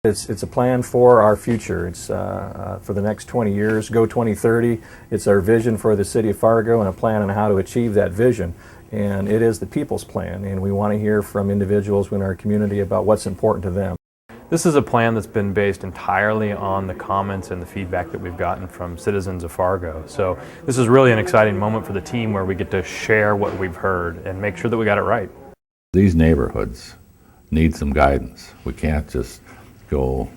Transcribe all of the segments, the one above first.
It's a plan for our future. It's for the next 20 years, Go2030. It's our vision for the city of Fargo and a plan on how to achieve that vision. And it is the people's plan, and we want to hear from individuals in our community about what's important to them. This is a plan that's been based entirely on the comments and the feedback that we've gotten from citizens of Fargo. So this is really an exciting moment for the team where we get to share what we've heard and make sure that we got it right. These neighborhoods need some guidance. We can't just go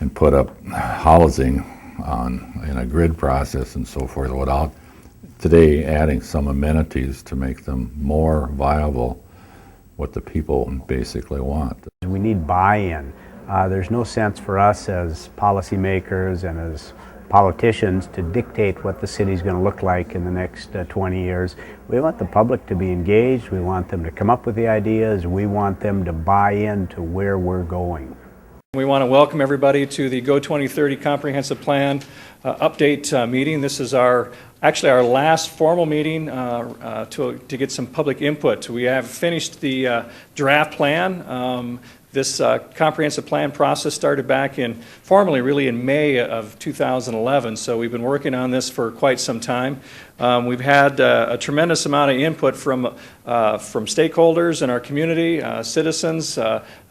and put up housing in a grid process and so forth without today adding some amenities to make them more viable, what the people basically want. We need buy-in. There's no sense for us as policymakers and as politicians to dictate what the city's going to look like in the next 20 years. We want the public to be engaged. We want them to come up with the ideas. We want them to buy into where we're going. We want to welcome everybody to the Go2030 Comprehensive Plan update meeting. This is actually our last formal meeting to get some public input. We have finished the draft plan. This comprehensive plan process started back formally really in May of 2011, so we've been working on this for quite some time. We've had a tremendous amount of input from stakeholders in our community, citizens,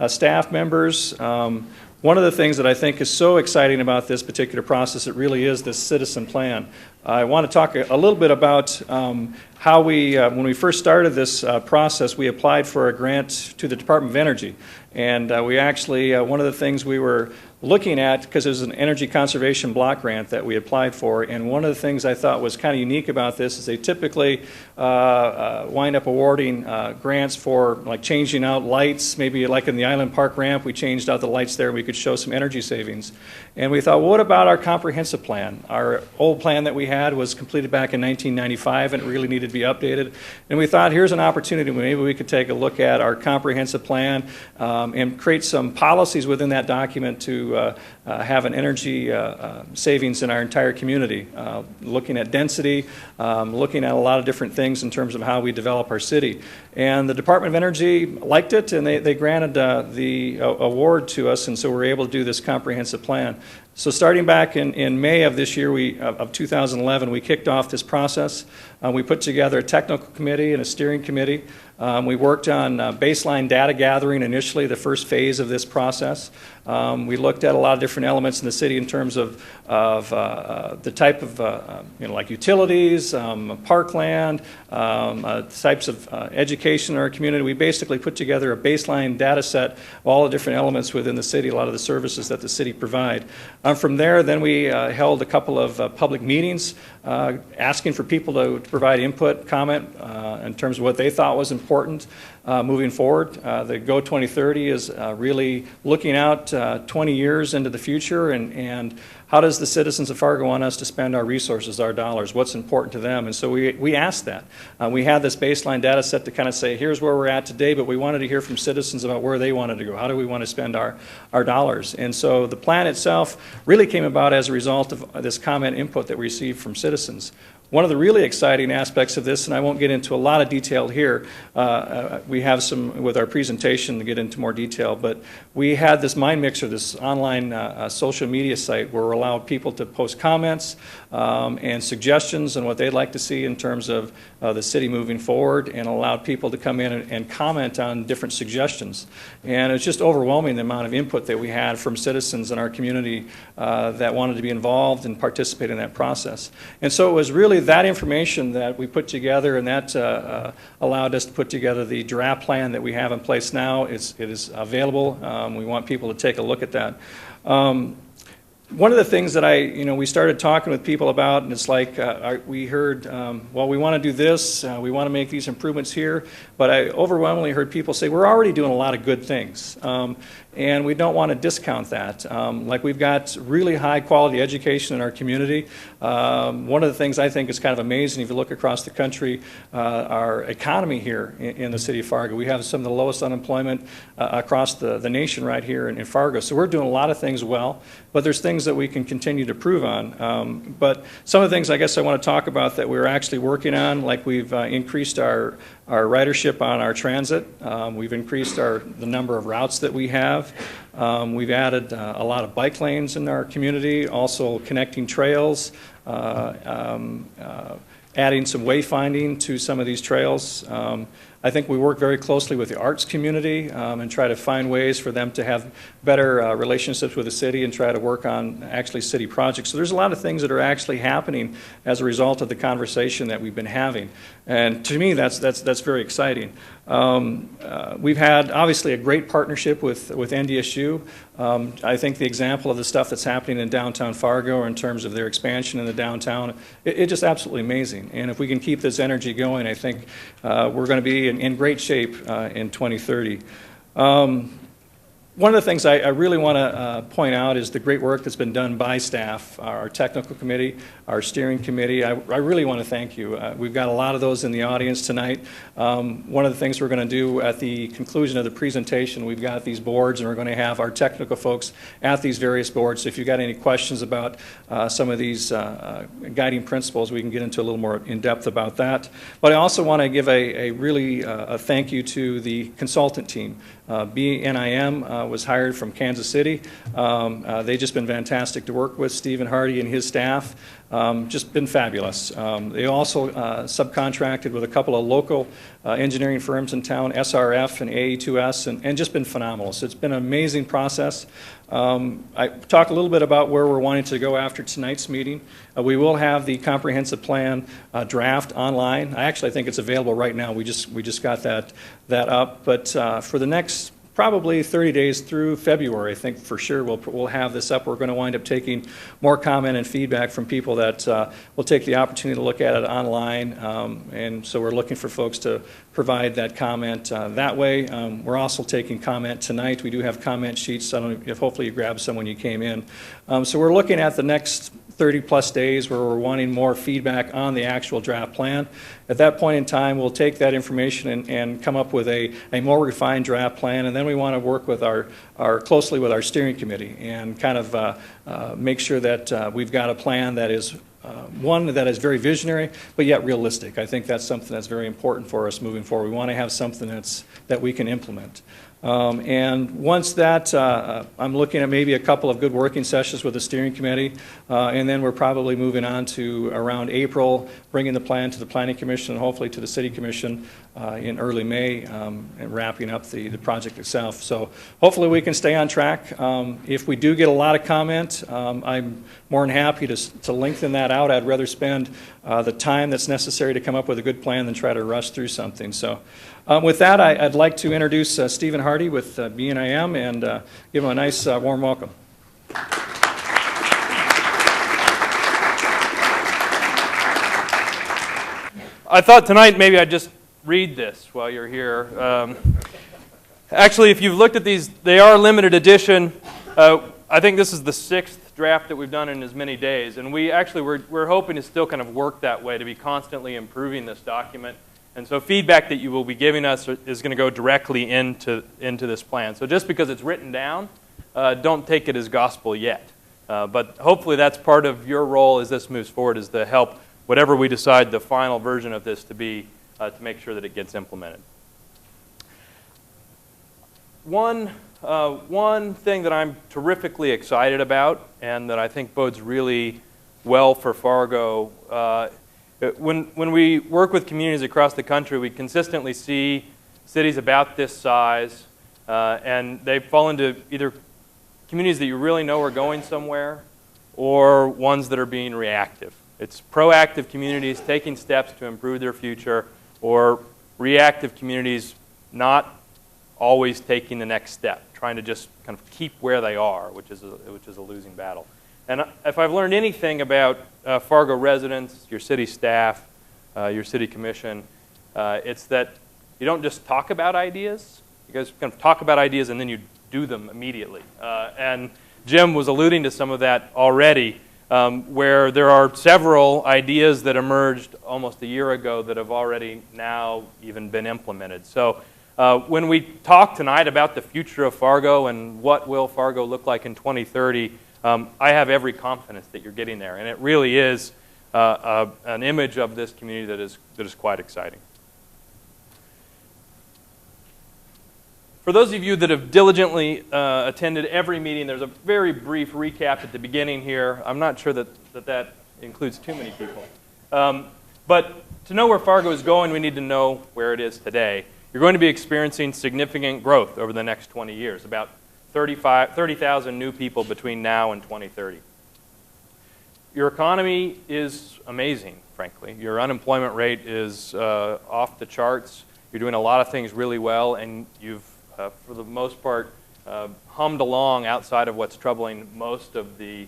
staff members. One of the things that I think is so exciting about this particular process, it really is this citizen plan. I want to talk a little bit about how when we first started this process, we applied for a grant to the Department of Energy. And we actually, one of the things we were looking at, because there's an energy conservation block grant that we applied for, and one of the things I thought was kind of unique about this is they typically wind up awarding grants for like changing out lights, maybe like in the Island Park ramp, we changed out the lights there, we could show some energy savings. And we thought, well, what about our comprehensive plan? Our old plan that we had was completed back in 1995 and it really needed to be updated. And we thought, here's an opportunity, maybe we could take a look at our comprehensive plan and create some policies within that document to have an energy savings in our entire community, looking at density, looking at a lot of different things in terms of how we develop our city. And the Department of Energy liked it, and they granted the award to us, and so we're able to do this comprehensive plan. So starting back in May of this year, of 2011, we kicked off this process. We put together a technical committee and a steering committee. We worked on baseline data gathering initially, the first phase of this process. We looked at a lot of different elements in the city in terms of the type of, like utilities, parkland, types of education in our community. We basically put together a baseline data set of all the different elements within the city, a lot of the services that the city provide. From there, then we held a couple of public meetings asking for people to provide input, comment in terms of what they thought was important moving forward. The Go2030 is really looking out 20 years into the future and how does the citizens of Fargo want us to spend our resources, our dollars? What's important to them? And so we asked that. We had this baseline data set to kind of say, here's where we're at today, but we wanted to hear from citizens about where they wanted to go. How do we want to spend our dollars? And so the plan itself really came about as a result of this comment input that we received from citizens. One of the really exciting aspects of this, and I won't get into a lot of detail here, we have some with our presentation to get into more detail, but we had this Mind Mixer, this online social media site where we allowed people to post comments and suggestions on what they'd like to see in terms of the city moving forward, and allowed people to come in and comment on different suggestions. And it's just overwhelming the amount of input that we had from citizens in our community that wanted to be involved and participate in that process. And so it was really that information that we put together, and that allowed us to put together the draft plan that we have in place now. It is available. We want people to take a look at that. One of the things that we started talking with people about, and it's like we heard, well, we want to do this, we want to make these improvements here, but I overwhelmingly heard people say, we're already doing a lot of good things. And we don't want to discount that. Like we've got really high quality education in our community. One of the things I think is kind of amazing, if you look across the country, our economy here in the city of Fargo, we have some of the lowest unemployment across the nation right here in Fargo. So we're doing a lot of things well, but there's things that we can continue to improve on. But some of the things I guess I want to talk about that we're actually working on, like we've increased our ridership on our transit. We've increased the number of routes that we have. have. We've added a lot of bike lanes in our community, also connecting trails, adding some wayfinding to some of these trails. I think we work very closely with the arts community and try to find ways for them to have better relationships with the city and try to work on actually city projects. So there's a lot of things that are actually happening as a result of the conversation that we've been having. And to me, that's very exciting. We've had obviously a great partnership with NDSU. I think the example of the stuff that's happening in downtown Fargo in terms of their expansion in the downtown, it's just absolutely amazing. And if we can keep this energy going, I think we're going to be in great shape in 2030. One of the things I really want to point out is the great work that's been done by staff, our technical committee, our steering committee. I really want to thank you. We've got a lot of those in the audience tonight. One of the things we're going to do at the conclusion of the presentation, we've got these boards and we're going to have our technical folks at these various boards. So if you've got any questions about some of these guiding principles, we can get into a little more in depth about that. But I also want to give a really a thank you to the consultant team. BNIM was hired from Kansas City. They've just been fantastic to work with. Stephen Hardy and his staff, just been fabulous. They also subcontracted with a couple of local engineering firms in town, SRF and AE2S, and just been phenomenal. So it's been an amazing process. I talked a little bit about where we're wanting to go after tonight's meeting. We will have the comprehensive plan draft online. I actually think it's available right now. We just got that up. But for the next probably 30 days through February, I think for sure we'll have this up. We're going to wind up taking more comment and feedback from people that will take the opportunity to look at it online. And so we're looking for folks to provide that comment that way. We're also taking comment tonight. We do have comment sheets. I don't know if hopefully you grabbed some when you came in. So we're looking at the next 30 plus days where we're wanting more feedback on the actual draft plan. At that point in time, we'll take that information and come up with a more refined draft plan, and then we want to work with closely with our steering committee and kind of make sure that we've got a plan that is one that is very visionary, but yet realistic. I think that's something that's very important for us moving forward. We want to have something that we can implement. And once that, I'm looking at maybe a couple of good working sessions with the steering committee, and then we're probably moving on to around April, bringing the plan to the Planning Commission and hopefully to the City Commission in early May, and wrapping up the project itself. So hopefully we can stay on track. If we do get a lot of comment, I'm more than happy to lengthen that out. I'd rather spend the time that's necessary to come up with a good plan than try to rush through something. So with that, I'd like to introduce Stephen Hardy with BNIM and give him a nice warm welcome. I thought tonight maybe I'd just read this while you're here. Actually, if you've looked at these, they are limited edition. I think this is the 6th draft that we've done in as many days, and we're hoping to still kind of work that way, to be constantly improving this document. And so feedback that you will be giving us is going to go directly into this plan. So just because it's written down, don't take it as gospel yet. But hopefully that's part of your role as this moves forward, is to help whatever we decide the final version of this to be, to make sure that it gets implemented. One thing that I'm terrifically excited about, and that I think bodes really well for Fargo, when we work with communities across the country, we consistently see cities about this size, and they fall into either communities that you really know are going somewhere, or ones that are being reactive. It's proactive communities taking steps to improve their future, or reactive communities not always taking the next step, trying to just kind of keep where they are, which is a losing battle. And if I've learned anything about Fargo residents, your city staff, your city commission, it's that you don't just talk about ideas. You guys kind of talk about ideas and then you do them immediately. And Jim was alluding to some of that already, where there are several ideas that emerged almost a year ago that have already now even been implemented. So when we talk tonight about the future of Fargo and what will Fargo look like in 2030, I have every confidence that you're getting there, and it really is an image of this community that is quite exciting. For those of you that have diligently attended every meeting, there's a very brief recap at the beginning here. I'm not sure that includes too many people. But to know where Fargo is going, we need to know where it is today. You're going to be experiencing significant growth over the next 20 years, about 30,000 new people between now and 2030. Your economy is amazing, frankly. Your unemployment rate is off the charts. You're doing a lot of things really well, and you've, for the most part, hummed along outside of what's troubling most of the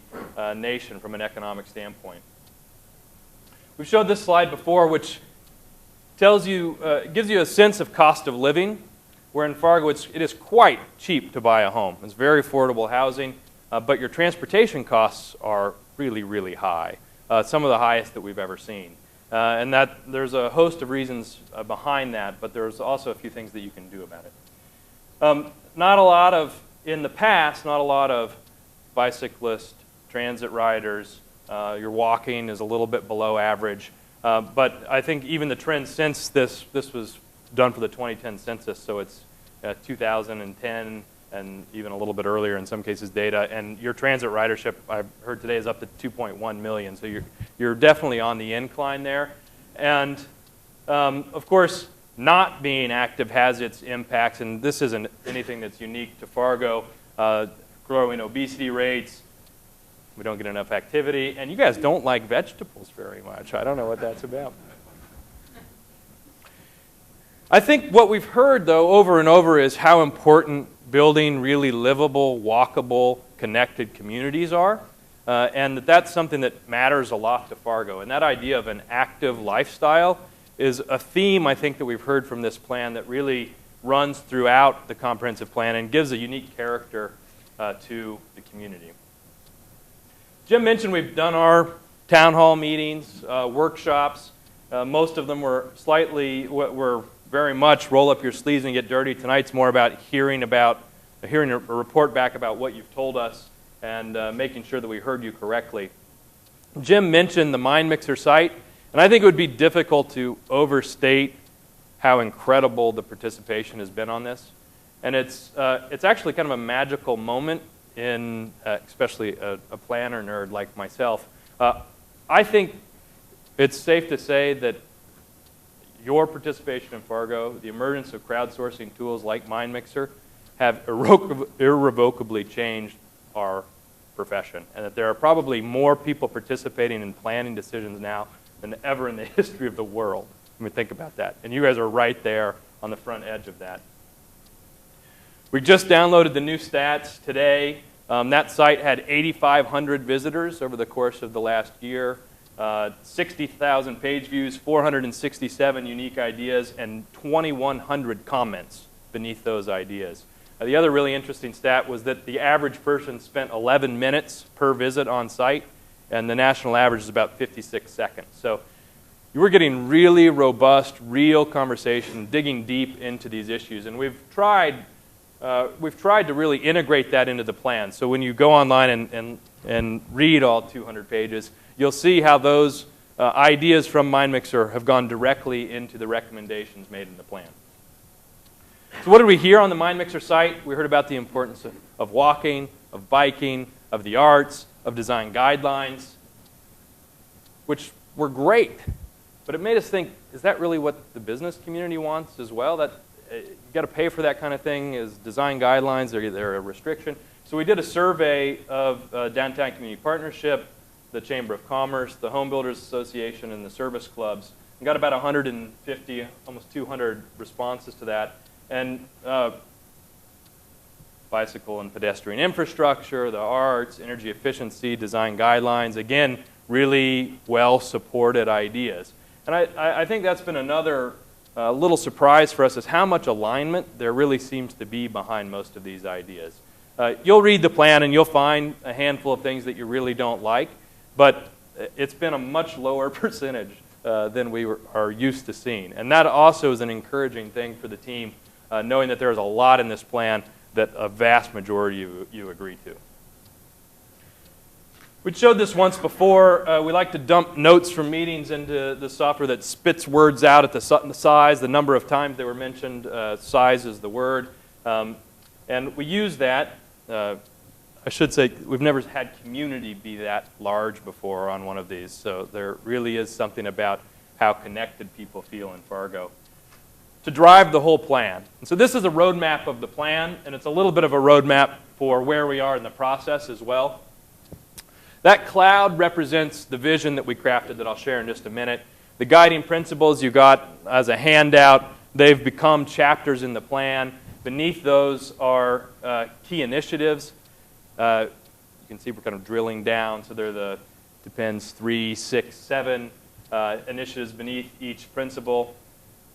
nation from an economic standpoint. We've showed this slide before, which tells you, gives you a sense of cost of living, where in Fargo it is quite cheap to buy a home. It's very affordable housing, but your transportation costs are really, really high, some of the highest that we've ever seen. And that there's a host of reasons behind that, but there's also a few things that you can do about it. In the past, not a lot of bicyclists, transit riders. Your walking is a little bit below average. But I think even the trend since this was done for the 2010 census, so it's 2010 and even a little bit earlier in some cases data, and your transit ridership, I've heard today, is up to 2.1 million, so you're definitely on the incline there. And of course, not being active has its impacts, and this isn't anything that's unique to Fargo. Growing obesity rates, we don't get enough activity, and you guys don't like vegetables very much. I don't know what that's about. I think what we've heard, though, over and over is how important building really livable, walkable, connected communities are, and that's something that matters a lot to Fargo. And that idea of an active lifestyle is a theme, I think, that we've heard from this plan that really runs throughout the comprehensive plan and gives a unique character to the community. Jim mentioned we've done our town hall meetings, workshops. Most of them were very much roll up your sleeves and get dirty. Tonight's more about hearing a report back about what you've told us and making sure that we heard you correctly. Jim mentioned the Mind Mixer site, and I think it would be difficult to overstate how incredible the participation has been on this. And it's actually kind of a magical moment in especially a planner nerd like myself. I think it's safe to say that your participation in Fargo, the emergence of crowdsourcing tools like Mind Mixer, have irrevocably changed our profession, and that there are probably more people participating in planning decisions now than ever in the history of the world. I mean, think about that. And you guys are right there on the front edge of that. We just downloaded the new stats today. That site had 8,500 visitors over the course of the last year. 60,000 page views, 467 unique ideas, and 2,100 comments beneath those ideas. The other really interesting stat was that the average person spent 11 minutes per visit on site, and the national average is about 56 seconds. So you were getting really robust, real conversation, digging deep into these issues, and we've tried to really integrate that into the plan. So when you go online and read all 200 pages, you'll see how those ideas from Mind Mixer have gone directly into the recommendations made in the plan. So what did we hear on the Mind Mixer site? We heard about the importance of walking, of biking, of the arts, of design guidelines, which were great. But it made us think, is that really what the business community wants as well? That you got to pay for that kind of thing? Is design guidelines, they're a restriction? So we did a survey of Downtown Community Partnership, the Chamber of Commerce, the Home Builders Association, and the service clubs, and got about 150, almost 200 responses to that. And bicycle and pedestrian infrastructure, the arts, energy efficiency, design guidelines, again, really well-supported ideas. And I think that's been another little surprise for us, is how much alignment there really seems to be behind most of these ideas. You'll read the plan and you'll find a handful of things that you really don't like, but it's been a much lower percentage than we are used to seeing. And that also is an encouraging thing for the team, knowing that there's a lot in this plan that a vast majority you agree to. We showed this once before. We like to dump notes from meetings into the software that spits words out at the size, the number of times they were mentioned. Size is the word. And we use that. I should say we've never had community be that large before on one of these, so there really is something about how connected people feel in Fargo to drive the whole plan. And so this is a roadmap of the plan, and it's a little bit of a roadmap for where we are in the process as well. That cloud represents the vision that we crafted that I'll share in just a minute. The guiding principles you got as a handout, they've become chapters in the plan. Beneath those are key initiatives. You can see we're kind of drilling down, so they're the, depends, 3, 6, 7 initiatives beneath each principle.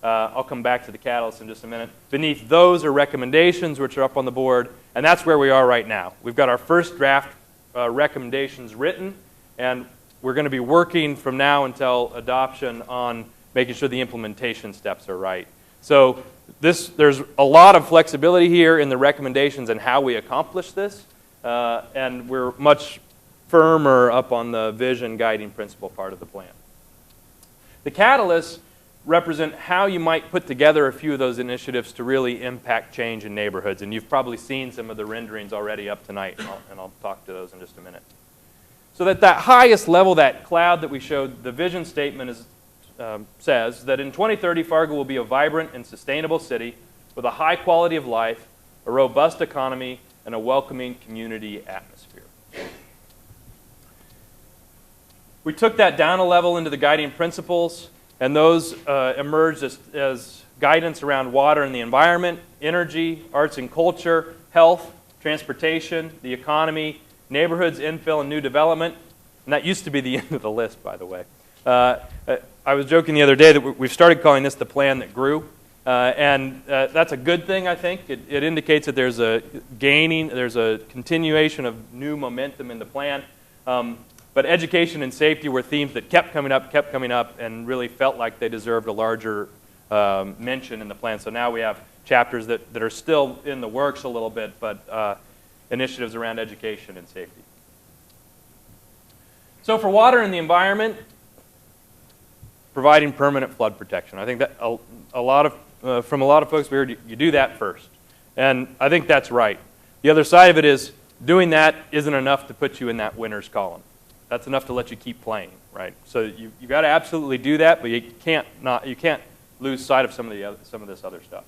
I'll come back to the catalyst in just a minute. Beneath those are recommendations, which are up on the board, and that's where we are right now. We've got our first draft recommendations written, and we're going to be working from now until adoption on making sure the implementation steps are right. So there's a lot of flexibility here in the recommendations and how we accomplish this, and we're much firmer up on the vision guiding principle part of the plan. The catalysts represent how you might put together a few of those initiatives to really impact change in neighborhoods. And you've probably seen some of the renderings already up tonight, and I'll talk to those in just a minute. So that highest level, that cloud that we showed, the vision statement is, says that in 2030, Fargo will be a vibrant and sustainable city with a high quality of life, a robust economy, and a welcoming community atmosphere. We took that down a level into the guiding principles, and those emerged as guidance around water and the environment, energy, arts and culture, health, transportation, the economy, neighborhoods, infill, and new development. And that used to be the end of the list, by the way. I was joking the other day that we've started calling this the plan that grew. And that's a good thing, I think. It indicates that there's a continuation of new momentum in the plan. But education and safety were themes that kept coming up, and really felt like they deserved a larger mention in the plan. So now we have chapters that are still in the works a little bit, but initiatives around education and safety. So for water and the environment, providing permanent flood protection. I think that from a lot of folks we heard, you do that first. And I think that's right. The other side of it is doing that isn't enough to put you in that winner's column. That's enough to let you keep playing, right? So you got to absolutely do that, but you can't lose sight of some of this other stuff.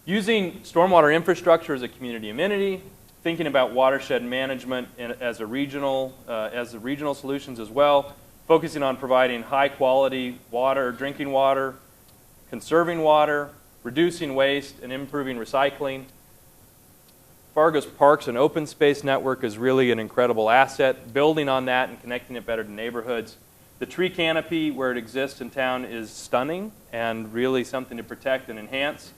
Using stormwater infrastructure as a community amenity, thinking about watershed management as the regional solutions as well, focusing on providing high quality water, drinking water, conserving water, reducing waste, and improving recycling. Fargo's parks and open space network is really an incredible asset. Building on that and connecting it better to neighborhoods. The tree canopy where it exists in town is stunning and really something to protect and enhance.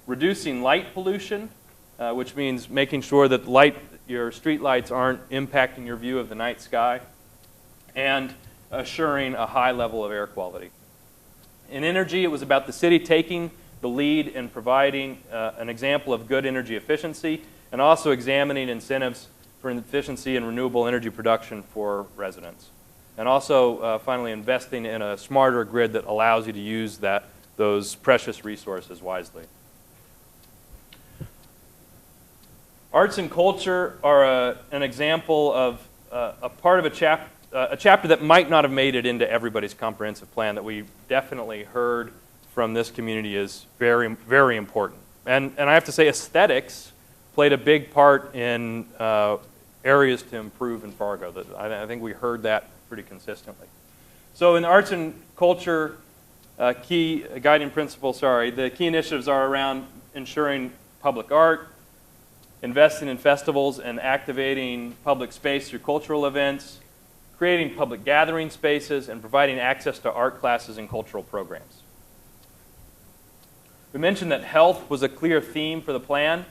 Reducing light pollution, which means making sure that your street lights aren't impacting your view of the night sky. And assuring a high level of air quality. In energy, it was about the city taking the lead in providing an example of good energy efficiency, and also examining incentives for efficiency and renewable energy production for residents. And also, finally, investing in a smarter grid that allows you to use those precious resources wisely. Arts and culture are an example of a part of a chapter that might not have made it into everybody's comprehensive plan that we definitely heard from this community is very, very important. And I have to say, aesthetics played a big part in areas to improve in Fargo. I think we heard that pretty consistently. So in arts and culture, the key initiatives are around ensuring public art, investing in festivals and activating public space through cultural events, creating public gathering spaces, and providing access to art classes and cultural programs. We mentioned that health was a clear theme for the plan.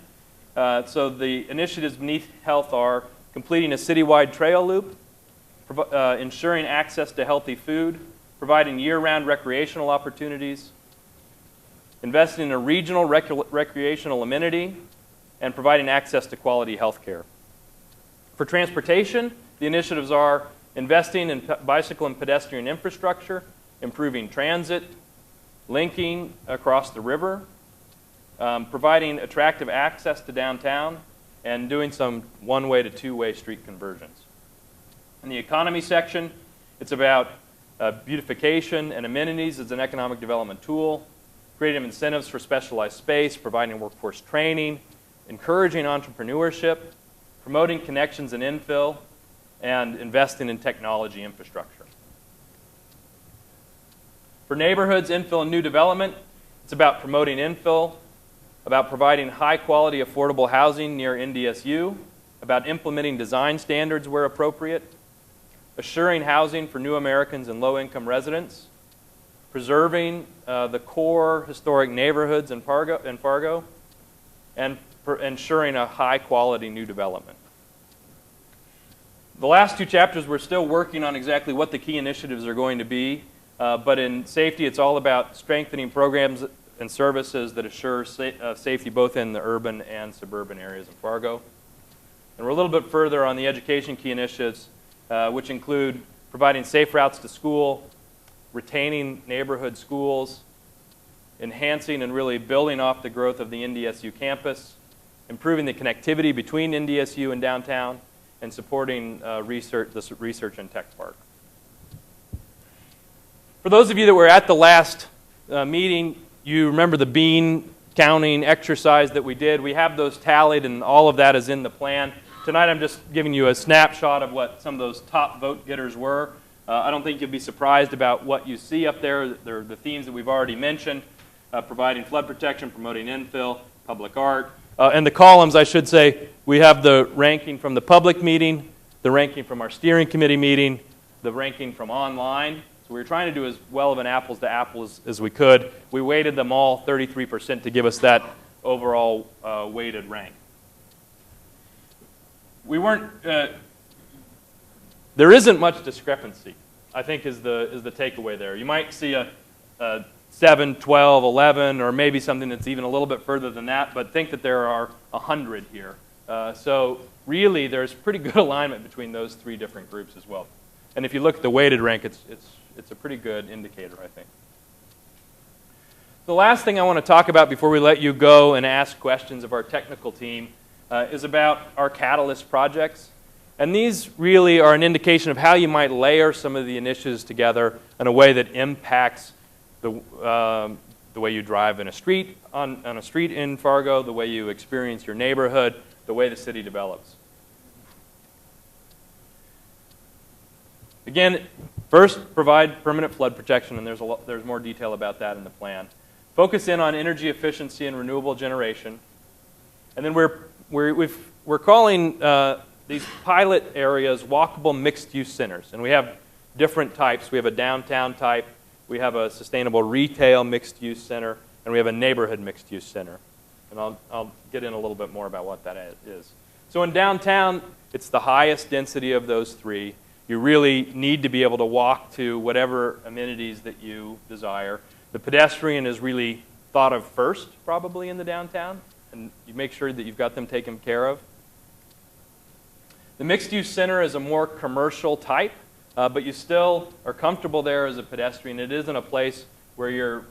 So the initiatives beneath health are completing a citywide trail loop, ensuring access to healthy food, providing year-round recreational opportunities, investing in a regional recreational amenity, and providing access to quality health care. For transportation, the initiatives are investing in bicycle and pedestrian infrastructure, improving transit, linking across the river, providing attractive access to downtown, and doing some one-way to two-way street conversions. In the economy section, it's about beautification and amenities as an economic development tool, creating incentives for specialized space, providing workforce training, encouraging entrepreneurship, promoting connections and infill, and investing in technology infrastructure. For neighborhoods, infill and new development, it's about promoting infill, about providing high-quality, affordable housing near NDSU, about implementing design standards where appropriate, assuring housing for new Americans and low-income residents, preserving the core historic neighborhoods in Fargo, and ensuring a high-quality new development. The last two chapters, we're still working on exactly what the key initiatives are going to be, but in safety, it's all about strengthening programs and services that assure safety both in the urban and suburban areas of Fargo. And we're a little bit further on the education key initiatives, which include providing safe routes to school, retaining neighborhood schools, enhancing and really building off the growth of the NDSU campus, improving the connectivity between NDSU and downtown, and supporting the research and tech park. For those of you that were at the last meeting, you remember the bean counting exercise that we did. We have those tallied, and all of that is in the plan. Tonight I'm just giving you a snapshot of what some of those top vote getters were. I don't think you'll be surprised about what you see up there. They're the themes that we've already mentioned, providing flood protection, promoting infill, public art. And the columns, I should say, we have the ranking from the public meeting, the ranking from our steering committee meeting, the ranking from online. So we were trying to do as well of an apples to apples as we could. We weighted them all 33% to give us that overall weighted rank. We weren't, there isn't much discrepancy, I think is the takeaway there. You might see a 7, 12, 11, or maybe something that's even a little bit further than that, but think that there are 100 here. So really, there's pretty good alignment between those three different groups as well. And if you look at the weighted rank, it's a pretty good indicator, I think. The last thing I want to talk about before we let you go and ask questions of our technical team is about our catalyst projects. And these really are an indication of how you might layer some of the initiatives together in a way that impacts the way you drive in a street, on a street in Fargo, the way you experience your neighborhood, the way the city develops. Again, first, provide permanent flood protection, and there's more detail about that in the plan. Focus in on energy efficiency and renewable generation. And then we're calling these pilot areas walkable mixed-use centers. And we have different types. We have a downtown type, we have a sustainable retail mixed-use center, and we have a neighborhood mixed-use center. And I'll get in a little bit more about what that is. So in downtown, it's the highest density of those three. You really need to be able to walk to whatever amenities that you desire. The pedestrian is really thought of first, probably, in the downtown, and you make sure that you've got them taken care of. The mixed-use center is a more commercial type, but you still are comfortable there as a pedestrian. It isn't a place where you're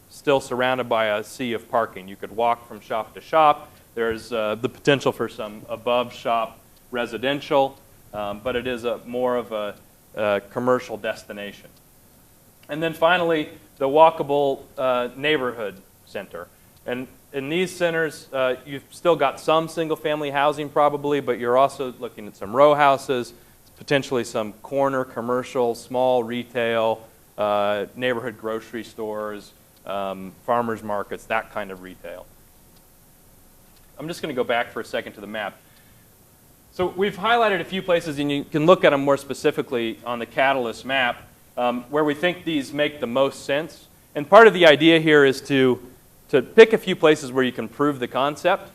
still surrounded by a sea of parking. You could walk from shop to shop. There's the potential for some above-shop residential, but it is more of a commercial destination. And then finally, the walkable neighborhood center. And in these centers, you've still got some single-family housing probably, but you're also looking at some row houses, potentially some corner commercial, small retail, neighborhood grocery stores, farmers markets, that kind of retail. I'm just going to go back for a second to the map. So we've highlighted a few places, and you can look at them more specifically on the Catalyst map, where we think these make the most sense. And part of the idea here is to pick a few places where you can prove the concept,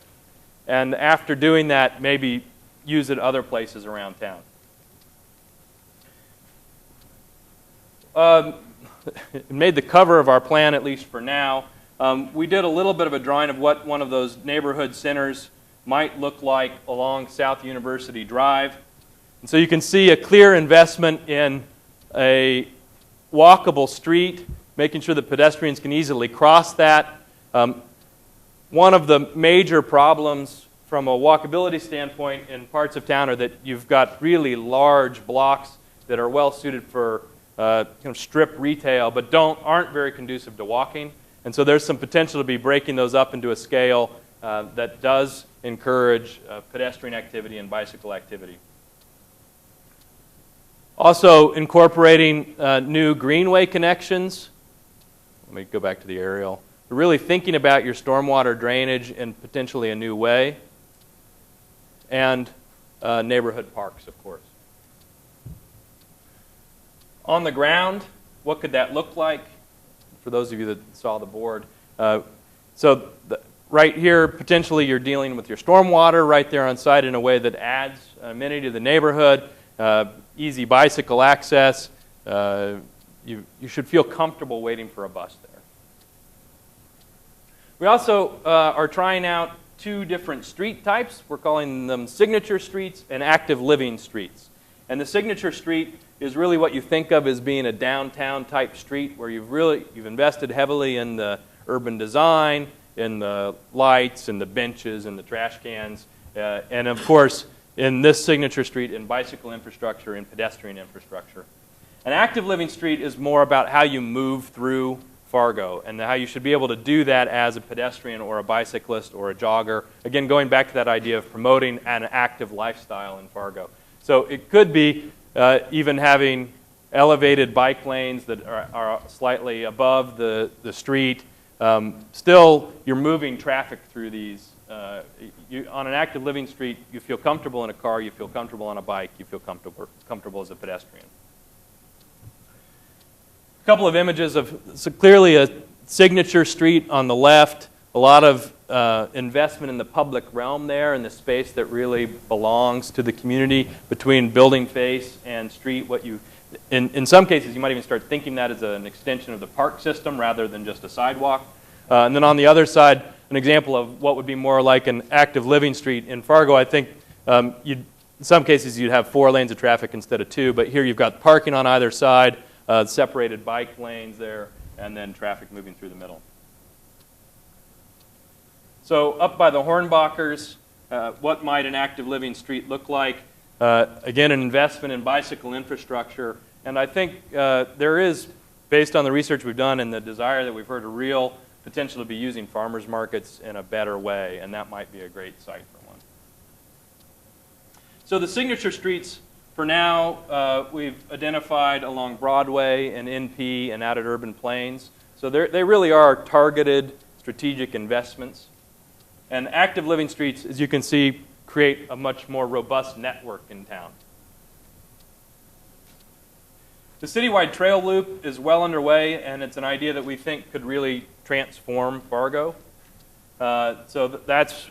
and after doing that, maybe use it other places around town. It made the cover of our plan, at least for now. We did a little bit of a drawing of what one of those neighborhood centers might look like along South University Drive. And so you can see a clear investment in a walkable street, making sure that pedestrians can easily cross that. one of the major problems from a walkability standpoint in parts of town are that you've got really large blocks that are well suited for kind of strip retail, but aren't very conducive to walking. And so there's some potential to be breaking those up into a scale that does encourage pedestrian activity and bicycle activity. Also incorporating new greenway connections. Let me go back to the aerial. Really thinking about your stormwater drainage in potentially a new way. And neighborhood parks, of course. On the ground, what could that look like? For those of you that saw the board. Right here, potentially you're dealing with your stormwater right there on site in a way that adds amenity to the neighborhood, easy bicycle access. You should feel comfortable waiting for a bus there. We also are trying out two different street types. We're calling them signature streets and active living streets. And the signature street is really what you think of as being a downtown type street where you've invested heavily in the urban design, in the lights, and the benches, and the trash cans, and of course in this signature street in bicycle infrastructure and pedestrian infrastructure. An active living street is more about how you move through Fargo and how you should be able to do that as a pedestrian or a bicyclist or a jogger. Again, going back to that idea of promoting an active lifestyle in Fargo. So it could be even having elevated bike lanes that are slightly above the street. Still, you're moving traffic through these. On an active living street, you feel comfortable in a car, you feel comfortable on a bike, you feel comfortable as a pedestrian. A couple of images of, so clearly a signature street on the left, a lot of investment in the public realm there, in the space that really belongs to the community between building face and street. In some cases, you might even start thinking that as an extension of the park system rather than just a sidewalk. And then on the other side, an example of what would be more like an active living street in Fargo. I think in some cases you'd have 4 lanes of traffic instead of 2, but here you've got parking on either side, separated bike lanes there, and then traffic moving through the middle. So up by the Hornbachers, what might an active living street look like? Again, an investment in bicycle infrastructure. And I think there is, based on the research we've done and the desire that we've heard, a real potential to be using farmers markets in a better way, and that might be a great site for one. So the signature streets, for now, we've identified along Broadway and NP and out at Urban Plains. So they really are targeted strategic investments. And active living streets, as you can see, create a much more robust network in town. The citywide trail loop is well underway, and it's an idea that we think could really transform Fargo. So that's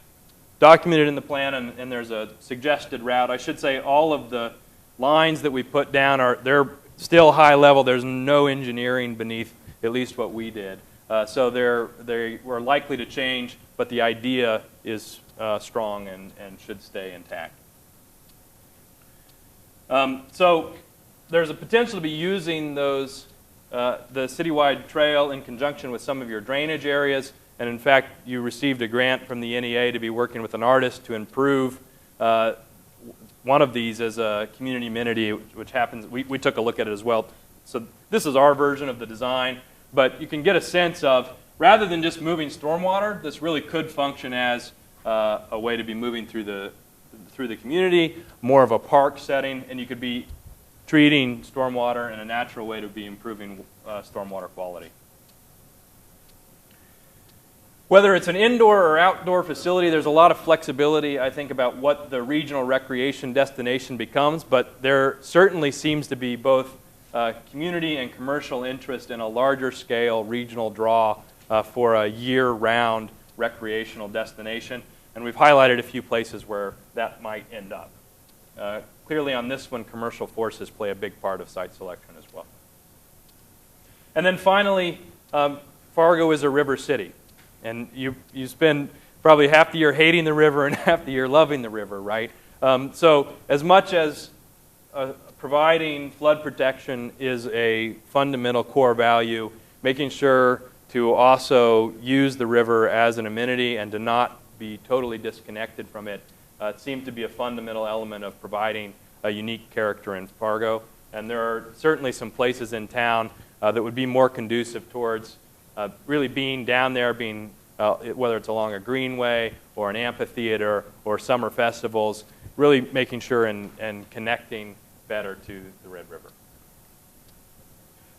documented in the plan, and there's a suggested route. I should say all of the lines that we put down they're still high level. There's no engineering beneath at least what we did. So they were likely to change, but the idea is strong and should stay intact. So there's a potential to be using the citywide trail in conjunction with some of your drainage areas. And in fact, you received a grant from the NEA to be working with an artist to improve one of these as a community amenity, which happens. We took a look at it as well. So this is our version of the design, but you can get a sense of, rather than just moving stormwater, this really could function as a way to be moving through the community, more of a park setting, and you could be treating stormwater in a natural way to be improving stormwater quality. Whether it's an indoor or outdoor facility, there's a lot of flexibility, I think, about what the regional recreation destination becomes, but there certainly seems to be both community and commercial interest in a larger scale regional draw for a year-round recreational destination, and we've highlighted a few places where that might end up. Clearly on this one, commercial forces play a big part of site selection as well. And then finally, Fargo is a river city. And you spend probably half the year hating the river and half the year loving the river, right? So as much as providing flood protection is a fundamental core value, making sure to also use the river as an amenity and to not be totally disconnected from it seemed to be a fundamental element of providing a unique character in Fargo. And there are certainly some places in town that would be more conducive towards really being down there, being whether it's along a greenway or an amphitheater or summer festivals, really making sure and connecting better to the Red River.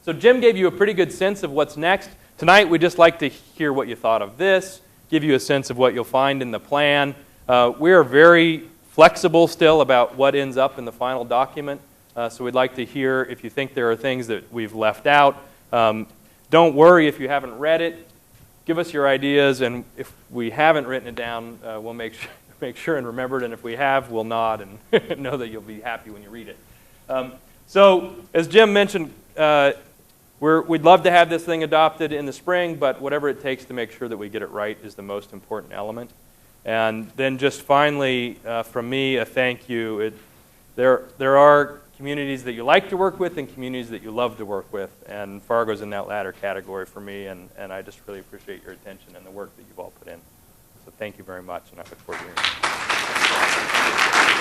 So Jim gave you a pretty good sense of what's next. Tonight we'd just like to hear what you thought of this, give you a sense of what you'll find in the plan. We are very flexible still about what ends up in the final document, so we'd like to hear if you think there are things that we've left out. Don't worry if you haven't read it. Give us your ideas, and if we haven't written it down, we'll make sure and remember it, and if we have, we'll nod and know that you'll be happy when you read it. So, as Jim mentioned, we'd love to have this thing adopted in the spring, but whatever it takes to make sure that we get it right is the most important element. And then just finally, from me, a thank you. There are communities that you like to work with and communities that you love to work with, and Fargo's in that latter category for me, and I just really appreciate your attention and the work that you've all put in. So thank you very much, and I look forward to hearing you.